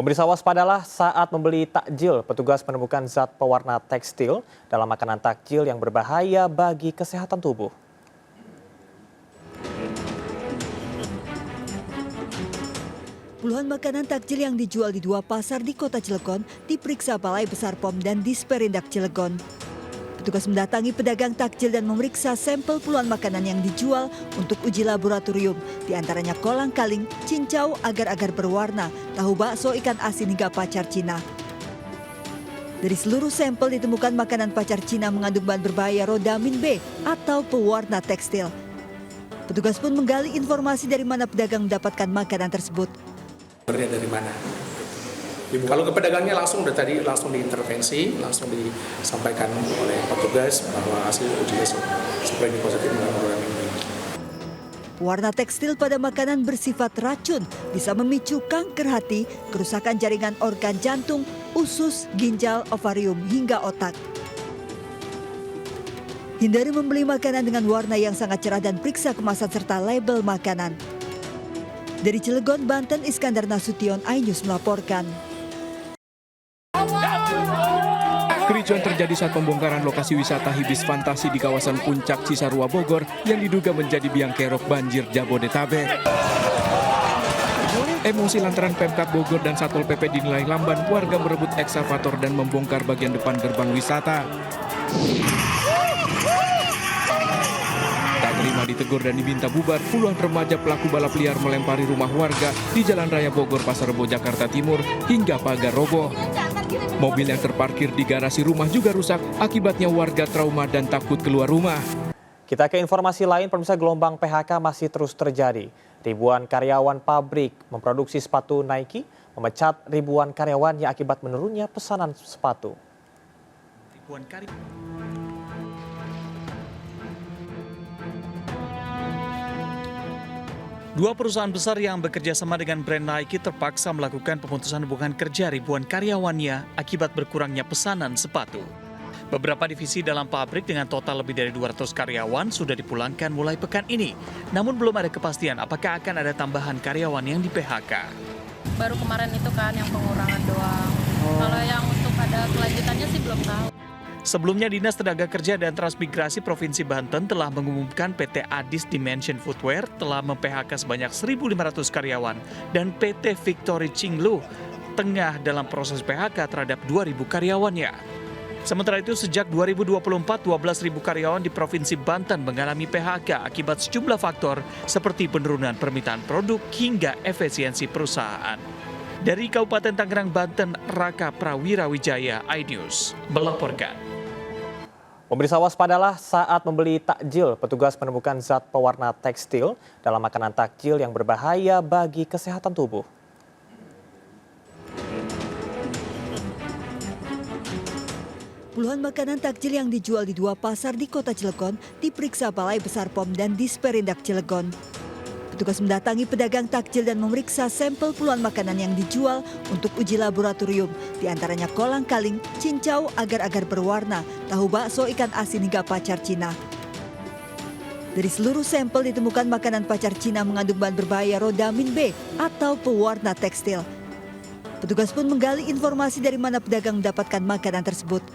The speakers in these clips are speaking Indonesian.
Pemirsa, waspadalah saat membeli takjil. Petugas menemukan zat pewarna tekstil dalam makanan takjil yang berbahaya bagi kesehatan tubuh. Puluhan makanan takjil yang dijual di dua pasar di Kota Cilegon diperiksa Balai Besar POM dan Disperindak Cilegon. Petugas mendatangi pedagang takjil dan memeriksa sampel puluhan makanan yang dijual untuk uji laboratorium, diantaranya kolang-kaling, cincau, agar-agar berwarna, tahu bakso, ikan asin hingga pacar Cina. Dari seluruh sampel ditemukan makanan pacar Cina mengandung bahan berbahaya rodamin B atau pewarna tekstil. Petugas pun menggali informasi dari mana pedagang mendapatkan makanan tersebut. Dari mana? Kalau ke pedagangnya langsung diintervensi, langsung disampaikan oleh petugas bahwa hasil uji supaya positif mengandung rodamin B. Pewarna tekstil pada makanan bersifat racun bisa memicu kanker hati, kerusakan jaringan organ jantung, usus, ginjal, ovarium hingga otak. Hindari membeli makanan dengan warna yang sangat cerah dan periksa kemasan serta label makanan. Dari Cilegon, Banten, Iskandar Nasution, iNews melaporkan. Kericuan terjadi saat pembongkaran lokasi wisata Hibis Fantasi di kawasan Puncak Cisarua Bogor yang diduga menjadi biang kerok banjir Jabodetabek. Emosi lantaran Pemkab Bogor dan Satpol PP dinilai lamban, warga merebut ekskavator dan membongkar bagian depan gerbang wisata. Tak terima ditegur dan diminta bubar, puluhan remaja pelaku balap liar melempari rumah warga di Jalan Raya Bogor, Pasar Rebo, Jakarta Timur hingga pagar roboh. Mobil yang terparkir di garasi rumah juga rusak, akibatnya warga trauma dan takut keluar rumah. Kita ke informasi lain, pemirsa, gelombang PHK masih terus terjadi. Ribuan karyawan pabrik memproduksi sepatu Nike memecat ribuan karyawannya akibat menurunnya pesanan sepatu. Dua perusahaan besar yang bekerja sama dengan brand Nike terpaksa melakukan pemutusan hubungan kerja ribuan karyawannya akibat berkurangnya pesanan sepatu. Beberapa divisi dalam pabrik dengan total lebih dari 200 karyawan sudah dipulangkan mulai pekan ini. Namun belum ada kepastian apakah akan ada tambahan karyawan yang di-PHK. Baru kemarin itu kan yang pengurangan doang. Kalau yang untuk ada kelanjutannya sih belum tahu. Sebelumnya, Dinas Tenaga Kerja dan Transmigrasi Provinsi Banten telah mengumumkan PT Adis Dimension Footwear telah mem-PHK sebanyak 1.500 karyawan dan PT Victory Cinglu tengah dalam proses PHK terhadap 2.000 karyawannya. Sementara itu, sejak 2024, 12.000 karyawan di Provinsi Banten mengalami PHK akibat sejumlah faktor seperti penurunan permintaan produk hingga efisiensi perusahaan. Dari Kabupaten Tangerang, Banten, Raka Prawirawijaya, iNews melaporkan. Pemirsa, waspadalah saat membeli takjil. Petugas menemukan zat pewarna tekstil dalam makanan takjil yang berbahaya bagi kesehatan tubuh. Puluhan makanan takjil yang dijual di dua pasar di Kota Cilegon diperiksa Balai Besar POM dan Disperindak Cilegon. Petugas mendatangi pedagang takjil dan memeriksa sampel puluhan makanan yang dijual untuk uji laboratorium, diantaranya kolang-kaling, cincau, agar-agar berwarna, tahu bakso, ikan asin hingga pacar Cina. Dari seluruh sampel ditemukan makanan pacar Cina mengandung bahan berbahaya rodamin B atau pewarna tekstil. Petugas pun menggali informasi dari mana pedagang mendapatkan makanan tersebut.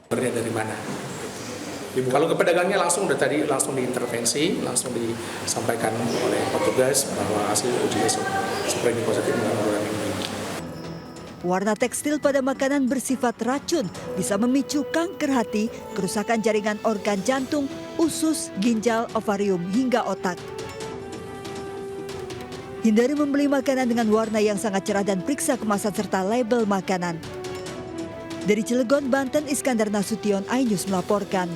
Dari mana? Kalau ke pedagangnya langsung diintervensi, langsung disampaikan oleh petugas bahwa hasil uji supaya positif mengandung rodamin B. Warna tekstil pada makanan bersifat racun bisa memicu kanker hati, kerusakan jaringan organ jantung, usus, ginjal, ovarium hingga otak. Hindari membeli makanan dengan warna yang sangat cerah dan periksa kemasan serta label makanan. Dari Cilegon, Banten, Iskandar Nasution, iNews melaporkan.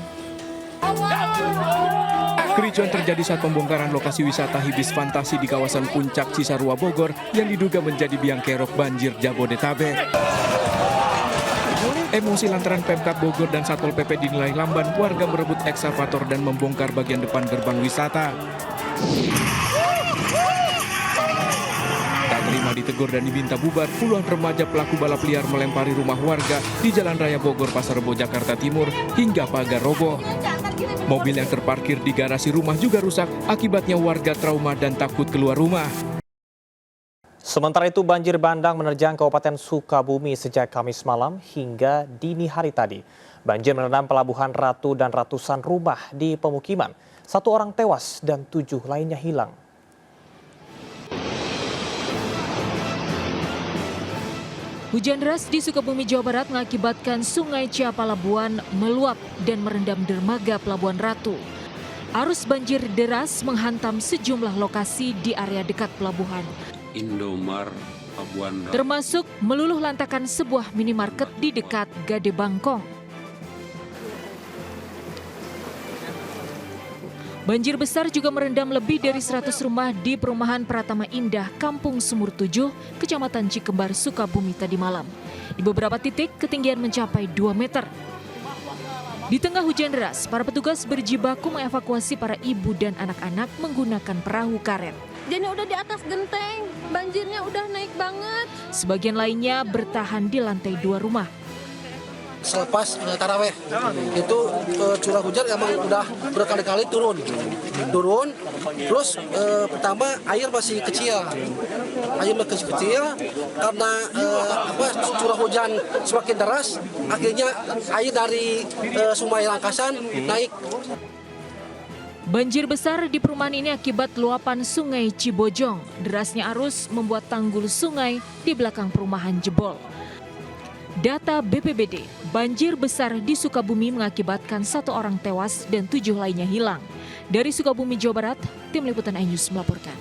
Kericuan terjadi saat pembongkaran lokasi wisata Hibis Fantasi di kawasan Puncak Cisarua Bogor yang diduga menjadi biang kerok banjir Jabodetabek. Emosi lantaran Pemkab Bogor dan Satpol PP dinilai lamban, warga merebut ekskavator dan membongkar bagian depan gerbang wisata. Tak terima ditegur dan diminta bubar, puluhan remaja pelaku balap liar melempari rumah warga di Jalan Raya Bogor, Pasar Rebo, Jakarta Timur hingga pagar roboh. Mobil yang terparkir di garasi rumah juga rusak, akibatnya warga trauma dan takut keluar rumah. Sementara itu banjir bandang menerjang Kabupaten Sukabumi sejak Kamis malam hingga dini hari tadi. Banjir merendam Pelabuhan Ratu dan ratusan rumah di pemukiman. 1 orang tewas dan 7 lainnya hilang. Hujan deras di Sukabumi, Jawa Barat mengakibatkan Sungai Ciapalabuan meluap dan merendam dermaga Pelabuhan Ratu. Arus banjir deras menghantam sejumlah lokasi di area dekat pelabuhan. Indomar Pelabuhan Ratu. Termasuk meluluh lantakan sebuah minimarket di dekat Gade Bangkong. Banjir besar juga merendam lebih dari 100 rumah di perumahan Pratama Indah, Kampung Sumur 7, Kecamatan Cikembar, Sukabumi tadi malam. Di beberapa titik ketinggian mencapai 2 meter. Di tengah hujan deras, para petugas berjibaku mengevakuasi para ibu dan anak-anak menggunakan perahu karet. Jadi udah di atas genteng, banjirnya udah naik banget. Sebagian lainnya bertahan di lantai 2 rumah. Selepas taraweh itu curah hujan emang udah berkali-kali turun, terus pertama air masih kecil karena curah hujan semakin deras, akhirnya air dari Sungai Langkasan naik. Banjir besar di perumahan ini akibat luapan Sungai Cibojong. Derasnya arus membuat tanggul sungai di belakang perumahan jebol. Data BPBD, banjir besar di Sukabumi mengakibatkan 1 orang tewas dan 7 lainnya hilang. Dari Sukabumi, Jawa Barat, Tim Liputan iNews melaporkan.